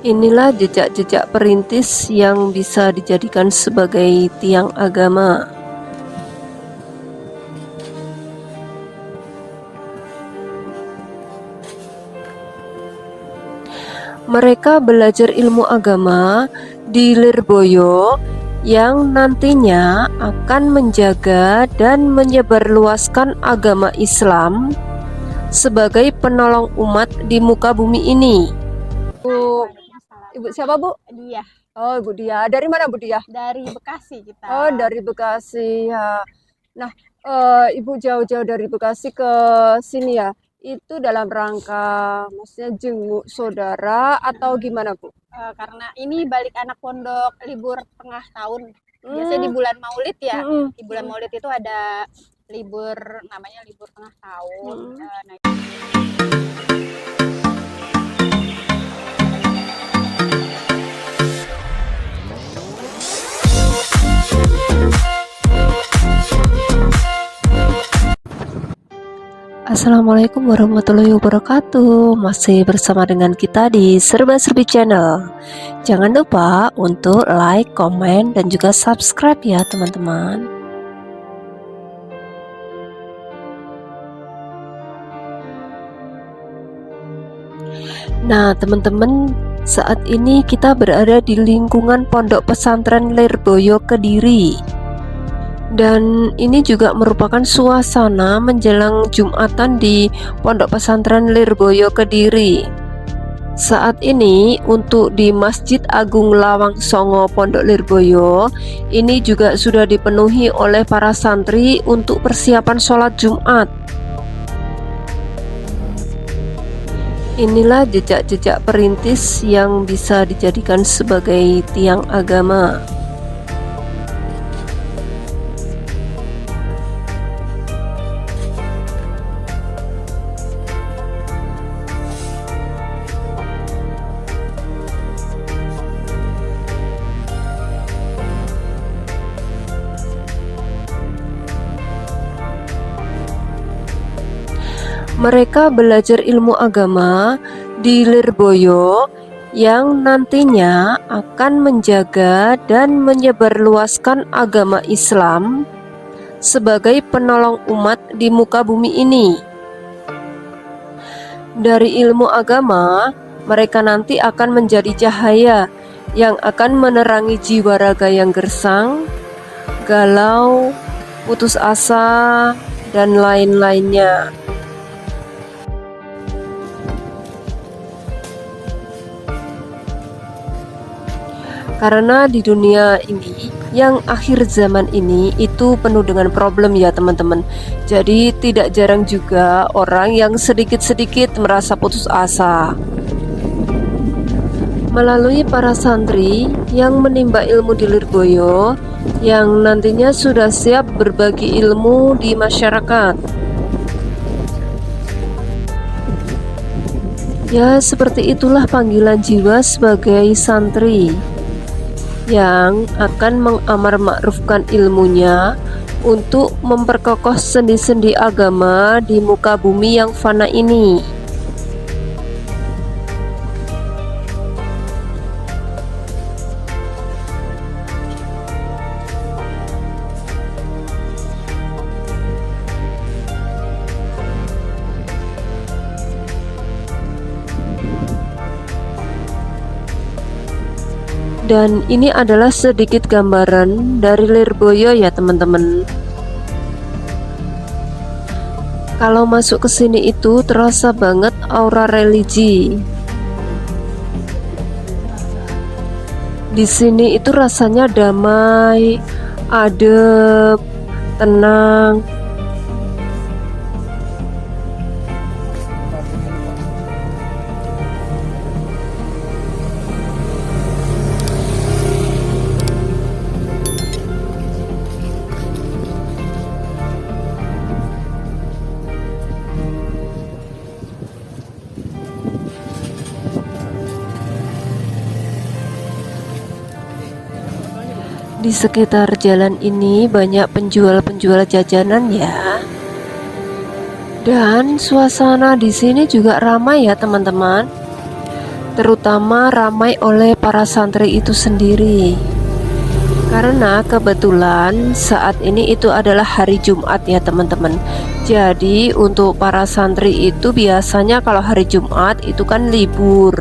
Inilah jejak-jejak perintis yang bisa dijadikan sebagai tiang agama. Mereka belajar ilmu agama di Lirboyo yang nantinya akan menjaga dan menyebarluaskan agama Islam sebagai penolong umat di muka bumi ini. Bu, Ibu siapa, Bu? Dia Oh, Ibu Dia. Dari mana, Bu Dia? dari Bekasi kita. Oh, dari Bekasi ya. Nah, Ibu jauh-jauh dari Bekasi ke sini ya. Itu dalam rangka maksudnya jenguk saudara atau gimana, Bu? Karena ini balik anak pondok libur tengah tahun. Biasanya di bulan Maulid ya. Di bulan Maulid itu ada libur namanya libur tengah tahun. Nah, Assalamualaikum warahmatullahi wabarakatuh. Masih bersama dengan kita di Serba-Serbi Channel. Jangan lupa untuk like, komen, dan juga subscribe ya teman-teman. Nah teman-teman, saat ini kita berada di lingkungan Pondok Pesantren Lirboyo Kediri. Dan ini juga merupakan suasana menjelang Jumatan di Pondok Pesantren Lirboyo Kediri. Saat ini untuk di Masjid Agung Lawang Songo Pondok Lirboyo ini juga sudah dipenuhi oleh para santri untuk persiapan sholat Jumat. Inilah jejak-jejak perintis yang bisa dijadikan sebagai tiang agama. Mereka belajar ilmu agama di Lirboyo yang nantinya akan menjaga dan menyebarluaskan agama Islam sebagai penolong umat di muka bumi ini. Dari ilmu agama, mereka nanti akan menjadi cahaya yang akan menerangi jiwa raga yang gersang, galau, putus asa, dan lain-lainnya. Karena di dunia ini, yang akhir zaman ini itu penuh dengan problem ya teman-teman. Jadi tidak jarang juga orang yang sedikit-sedikit merasa putus asa. Melalui para santri yang menimba ilmu di Lirboyo, yang nantinya sudah siap berbagi ilmu di masyarakat. Ya, seperti itulah panggilan jiwa sebagai santri yang akan mengamar ma'rufkan ilmunya untuk memperkokoh sendi-sendi agama di muka bumi yang fana ini. Dan ini adalah sedikit gambaran dari Lirboyo ya teman-teman. Kalau masuk ke sini itu terasa banget aura religi. Di sini itu rasanya damai, adem, tenang. Di sekitar jalan ini banyak penjual-penjual jajanan ya. Dan suasana di sini juga ramai ya teman-teman. terutama ramai oleh para santri itu sendiri. Karena kebetulan saat ini itu adalah hari Jumat ya teman-teman. Jadi untuk para santri itu biasanya kalau hari Jumat itu kan libur.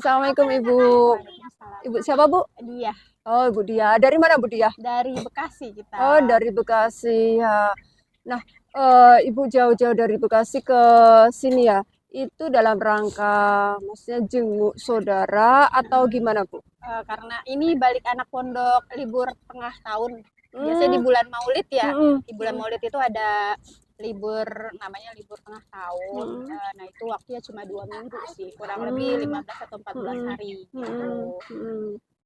Assalamualaikum Ibu. Ibu siapa Bu? Dia Oh Ibu Dia. Dari mana Bu Dia? dari Bekasi kita. Oh dari Bekasi ya. Nah Ibu jauh-jauh dari Bekasi ke sini ya. Itu dalam rangka maksudnya jenguk saudara atau gimana Bu? Karena ini balik anak pondok libur tengah tahun. Biasanya di bulan Maulid ya. Di bulan Maulid itu ada libur, namanya libur tengah tahun. Nah itu waktunya cuma 2 minggu sih, kurang lebih 15 atau 14 hari gitu.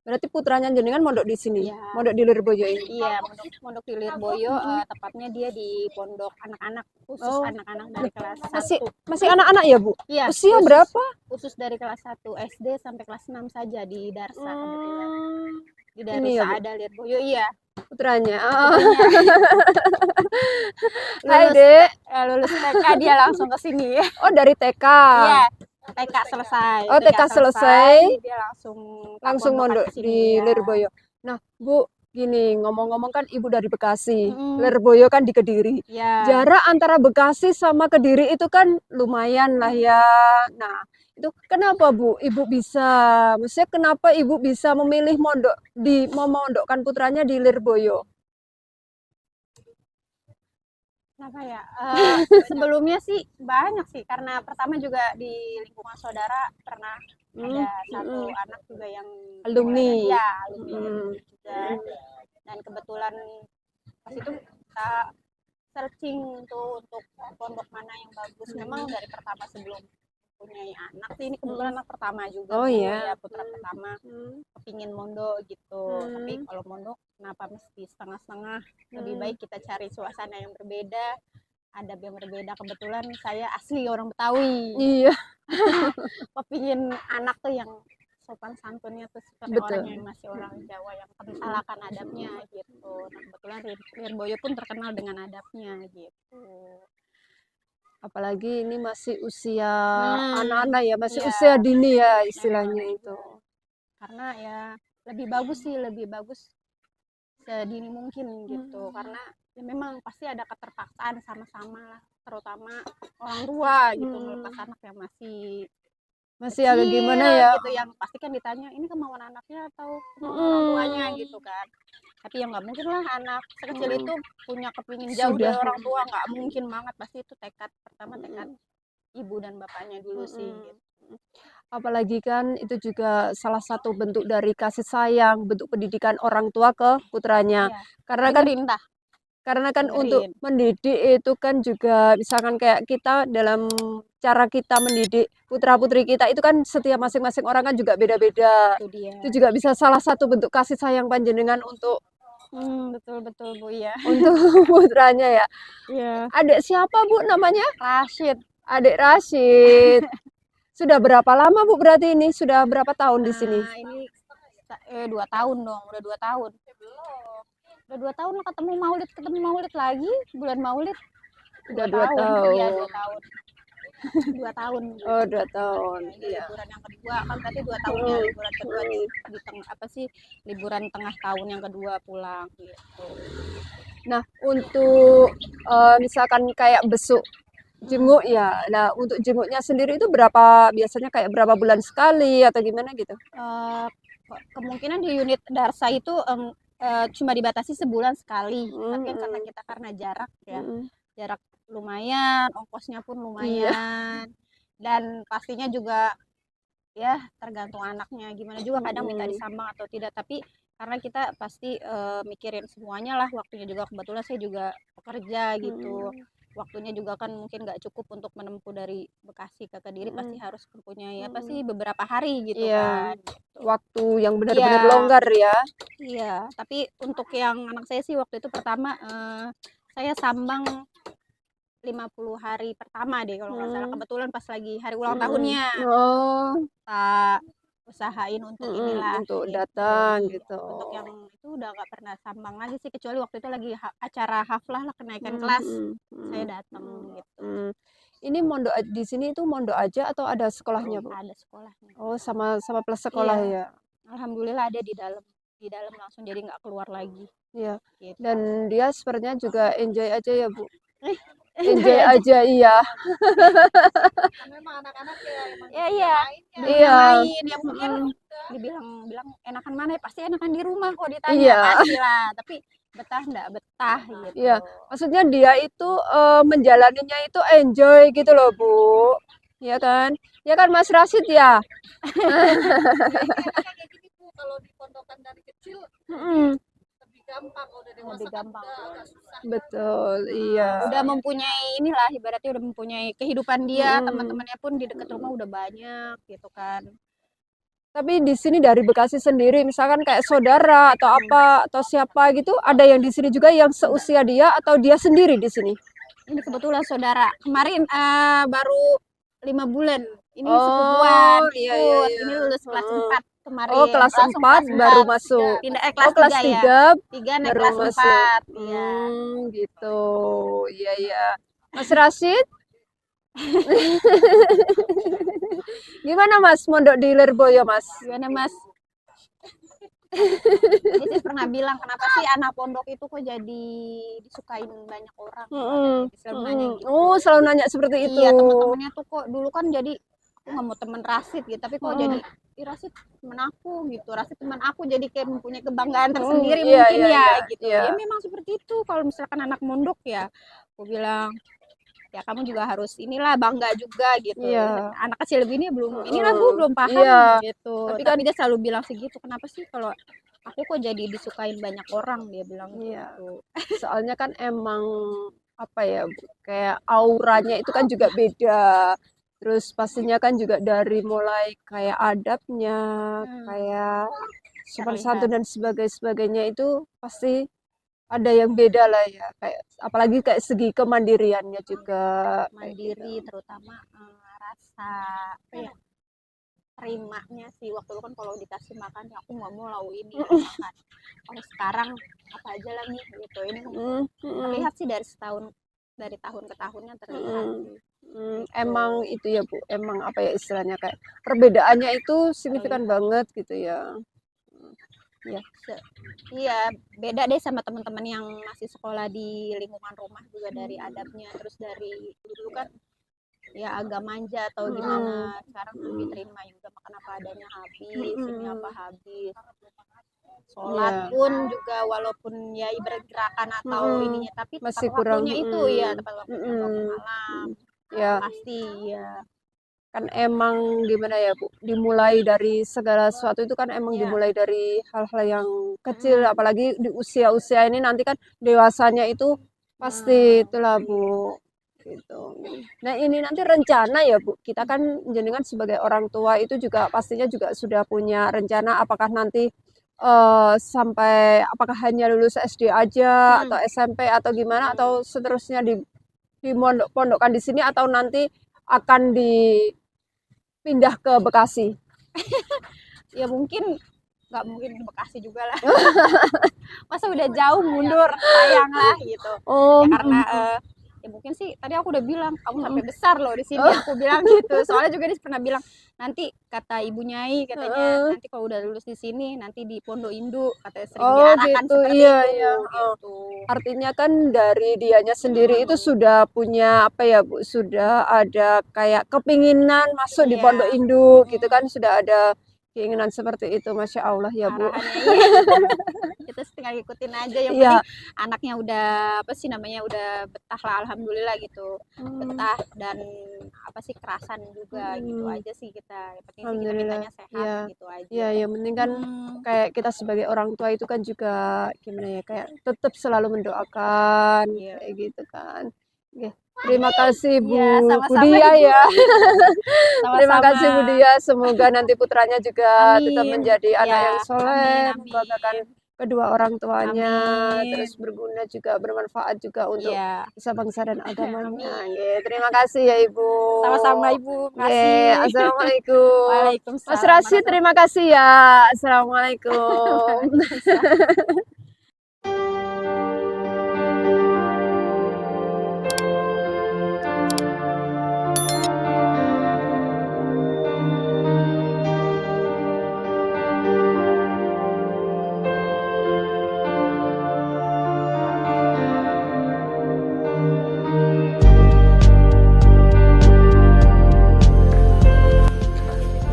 Berarti putranya jenengan mondok di sini, Iya. mondok di Lirboyo ini. Iya, mondok di Lirboyo, tepatnya dia di pondok anak-anak, khusus Oh. anak-anak dari kelas 1. Masih anak-anak ya Bu? Iya, Usia berapa? khusus dari kelas 1 SD sampai kelas 6 saja di Darsa kebetulan. Di Ini ya, Darsa Bu? ada Lirboyo, iya. Putranya. Lulus, Hai Dek. lulus TK dia langsung ke sini. Oh dari TK. Iya, TK selesai. Oh, TK selesai, dia langsung mondok ke sini, di ya. Lirboyo. Nah Bu, gini ngomong-ngomong kan Ibu dari Bekasi, Mm-mm. Lirboyo kan di Kediri. Ya. Jarak antara Bekasi sama Kediri itu kan lumayan lah ya. Nah, itu kenapa Bu Ibu bisa, maksudnya kenapa Ibu bisa memilih memondokkan putranya di Lirboyo? Kenapa ya? Sebelumnya sih banyak sih, karena pertama juga di lingkungan saudara pernah ada satu anak juga yang Alumni. Ya, alumni juga. Dan kebetulan pas itu kita searching untuk pondok mana yang bagus. Memang dari pertama sebelum punya anak sih, ini kebetulan anak pertama juga. Oh iya. Ya, putra pertama. Kepingin mondok gitu. Tapi kalau mondok kenapa mesti setengah-setengah? Lebih baik kita cari suasana yang berbeda, adab yang berbeda. Kebetulan saya asli orang Betawi. Iya. Kepingin anak tuh yang sopan santunnya tuh seperti orang yang masih orang Jawa yang kental akan adabnya gitu. Nah, kebetulan Lirboyo pun terkenal dengan adabnya gitu. Apalagi ini masih usia anak-anak ya, masih Iya. usia dini ya istilahnya itu. Karena ya lebih bagus sedini mungkin gitu. Karena ya memang pasti ada keterpaksaan sama-sama lah, terutama orang tua gitu melepas anak yang masih agak gimana ya gitu, yang pasti kan ditanya ini kemauan anaknya atau kemauan orang tuanya gitu kan. Tapi ya nggak mungkin lah anak sekecil itu punya kepingin jauh dari orang tua, nggak mungkin banget. Pasti itu tekad ibu dan bapaknya dulu sih gitu. Apalagi kan itu juga salah satu bentuk dari kasih sayang, bentuk pendidikan orang tua ke putranya. Iya. Karena kan Karena kan untuk dengerin. mendidik itu kan juga misalkan kayak kita dalam cara kita mendidik putra-putri kita itu kan setiap masing-masing orang kan juga beda-beda. Itu dia. Itu juga bisa salah satu bentuk kasih sayang panjenengan untuk Betul betul Bu ya. untuk putranya ya. Iya. Adik siapa Bu namanya? Rashid. Adik Rashid. Sudah berapa lama Bu berarti ini? Sudah berapa tahun di sini? Ini 2 tahun dong, udah 2 tahun. Udah 2 tahun ketemu Maulid lagi, bulan Maulid. Udah 2 tahun. Iya, 2 tahun. 2 tahun. Oh, 2 tahun. Ini liburan yang kedua kan berarti 2 tahun ya, liburan kedua di tengah liburan tengah tahun yang kedua pulang gitu. Nah, untuk misalkan kayak besuk jenguk ya. Nah, untuk jenguknya sendiri itu biasanya kayak berapa bulan sekali atau gimana gitu? Kemungkinan di unit Darsa itu cuma dibatasi sebulan sekali. Tapi kan karena jarak ya. Jarak lumayan, ongkosnya pun lumayan. Dan pastinya juga ya tergantung anaknya gimana juga kadang minta disambang atau tidak, tapi karena kita pasti mikirin semuanya lah, waktunya juga kebetulan saya juga bekerja gitu, waktunya juga kan mungkin nggak cukup untuk menempuh dari Bekasi ke Kediri, pasti harus mempunyai pasti beberapa hari gitu kan gitu. Waktu yang benar-benar longgar ya. Iya, tapi untuk yang anak saya sih waktu itu pertama saya sambang 50 hari pertama deh kalau nggak salah, kebetulan pas lagi hari ulang tahunnya. Kita usahain untuk inilah untuk gitu. datang gitu. Untuk yang itu udah nggak pernah sambang lagi sih, kecuali waktu itu lagi acara haflah lah kenaikan kelas, saya datang gitu. Ini mondok di sini itu mondok aja atau ada sekolahnya Bu? Ada sekolahnya. Oh, sama plus sekolah ya. Alhamdulillah ada di dalam langsung, jadi nggak keluar lagi. Iya. Gitu. Dan dia sepertinya juga enjoy aja ya Bu. Enjoy aja iya. Memang anak-anak ya iya main yang mungkin dibilang enakan mana, pasti enakan di rumah kok ditanya pastilah, tapi betah enggak betah gitu. Iya, maksudnya dia itu menjalaninya itu enjoy gitu loh Bu. Ya kan? Ya kan Mas Rashid ya? Kayak gini Bu, kalau di pondokan dari kecil lebih gampang, udah dewasa lebih gampang. Agak susah. Betul, iya. Udah mempunyai inilah, ibaratnya udah mempunyai kehidupan dia, teman-temannya pun di dekat rumah udah banyak gitu kan. Tapi di sini dari Bekasi sendiri, misalkan kayak saudara atau apa atau siapa gitu, ada yang di sini juga yang seusia dia atau dia sendiri di sini? Ini kebetulan saudara. Kemarin baru 5 bulan. Ini sepupuan. Ini lulus kelas 4 kemarin. Oh, kelas 4 baru masuk. Kelas 3 ya. 3 naik kelas 4. Iya. Gitu. Iya, iya. Mas Rashid? Gimana Mas mondok di Lirboyo Mas? Gimana Mas? Jadi pernah bilang kenapa sih anak pondok itu kok jadi disukain banyak orang? Selalu nanya gitu. Oh, selalu nanya seperti itu. Iya, teman-temannya tuh kok dulu kan jadi aku nggak mau temen Rashid gitu, tapi kok jadi Rashid temen aku gitu, Rashid teman aku, jadi kayak mempunyai kebanggaan tersendiri mungkin gitu. Ya memang seperti itu kalau misalkan anak mondok ya. Aku bilang ya kamu juga harus inilah bangga juga gitu. Anak kecil begini inilah Bu belum paham gitu. Tapi dia selalu bilang segitu, kenapa sih kalau aku kok jadi disukain banyak orang, dia bilang gitu. Soalnya kan emang apa ya Bu, kayak auranya itu kan juga beda. Terus pastinya kan juga dari mulai kayak adabnya, kayak sopan santun dan sebagainya itu pasti ada yang beda lah ya, kayak apalagi kayak segi kemandiriannya juga. Mandiri terutama rasa terimanya sih. Waktu itu kan kalau dikasih makan ya aku nggak mau lau ini makan. Kalau sekarang apa aja lah nih gitu. Ini terlihat sih dari tahun ke tahunnya terlihat. Emang itu ya Bu, emang apa ya istilahnya kayak perbedaannya itu signifikan banget gitu ya. Iya, beda deh sama teman-teman yang masih sekolah di lingkungan rumah juga, dari adabnya, terus dari dulu kan ya agak manja atau gimana, sekarang diterima juga makan apa adanya habis, ini apa habis. Sholat pun juga walaupun ya ibarat gerakan atau ininya, tapi masih tepat waktunya kurang, itu ya tepat waktunya malam. Ya pasti ya. kan emang gimana ya Bu, dimulai dari segala sesuatu itu kan emang dimulai dari hal-hal yang kecil, apalagi di usia-usia ini nanti kan dewasanya itu pasti itulah Bu, gitu. Nah ini nanti rencana ya Bu, kita kan jenengan sebagai orang tua itu juga pastinya juga sudah punya rencana apakah nanti sampai apakah hanya lulus SD aja atau SMP atau gimana atau seterusnya di pondokkan di sini atau nanti akan dipindah ke Bekasi. Ya mungkin nggak mungkin di Bekasi juga lah. Masa udah jauh mundur, sayang lah gitu. Ya karena ya mungkin sih tadi aku udah bilang kamu sampai besar loh di sini, aku bilang gitu. Soalnya juga dia pernah bilang nanti kata Ibu Nyai katanya nanti kalau udah lulus di sini nanti di Pondok Induk katanya sering diarahkan gitu. seperti Iya, itu iya. gitu. Artinya kan dari dianya sendiri itu sudah punya apa ya Bu, sudah ada kayak kepinginan masuk di Pondok Induk gitu kan, sudah ada keinginan seperti itu. Masya Allah ya Bu. Kita tinggal ikutin aja yang penting anaknya udah apa sih namanya udah betah lah alhamdulillah gitu, betah dan apa sih kerasan juga gitu aja sih kita. Yang penting sih kita mintanya sehat gitu aja. Ya yang penting kan kayak kita sebagai orang tua itu kan juga gimana ya, kayak tetap selalu mendoakan kayak gitu kan. Terima kasih Bu Budia ya. Terima kasih Bu Dia, semoga nanti putranya juga tetap menjadi anak yang soleh, membanggakan kedua orang tuanya, terus berguna juga, bermanfaat juga untuk bangsa bangsa dan agamanya. Terima kasih ya Ibu. Sama-sama Ibu. Makasih. Assalamualaikum. Waalaikumsalam. Mas Rashid terima kasih ya. Assalamualaikum.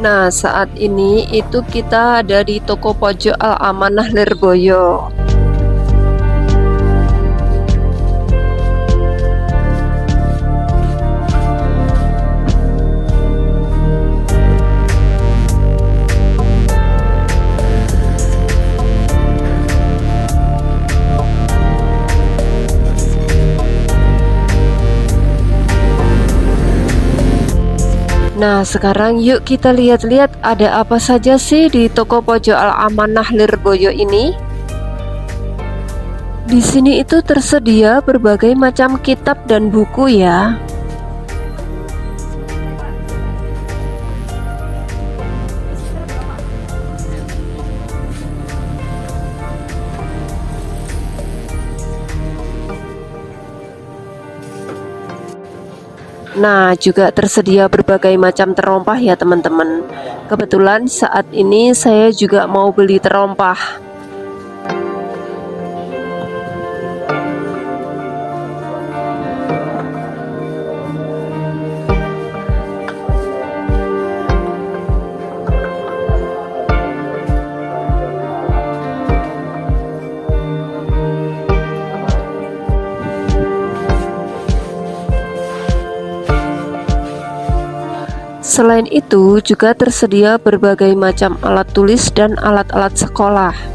Nah, saat ini itu kita ada di toko pojok Al Amanah Lirboyo. Nah, sekarang yuk kita lihat-lihat ada apa saja sih di toko pojok Al Amanah Lirboyo ini. Di sini itu tersedia berbagai macam kitab dan buku ya. Nah, juga tersedia berbagai macam terompah ya teman-teman. Kebetulan saat ini saya juga mau beli terompah. Selain itu, juga tersedia berbagai macam alat tulis dan alat-alat sekolah.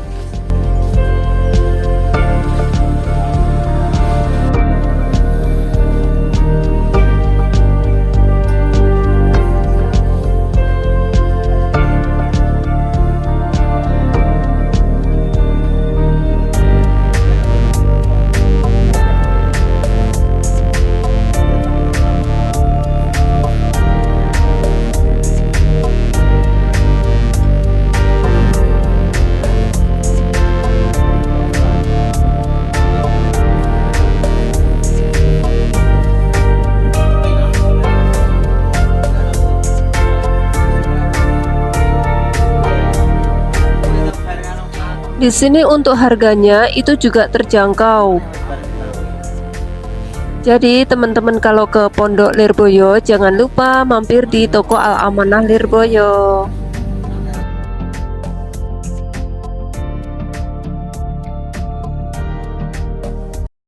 Di sini untuk harganya itu juga terjangkau. Jadi teman-teman kalau ke Pondok Lirboyo jangan lupa mampir di toko Al Amanah Lirboyo.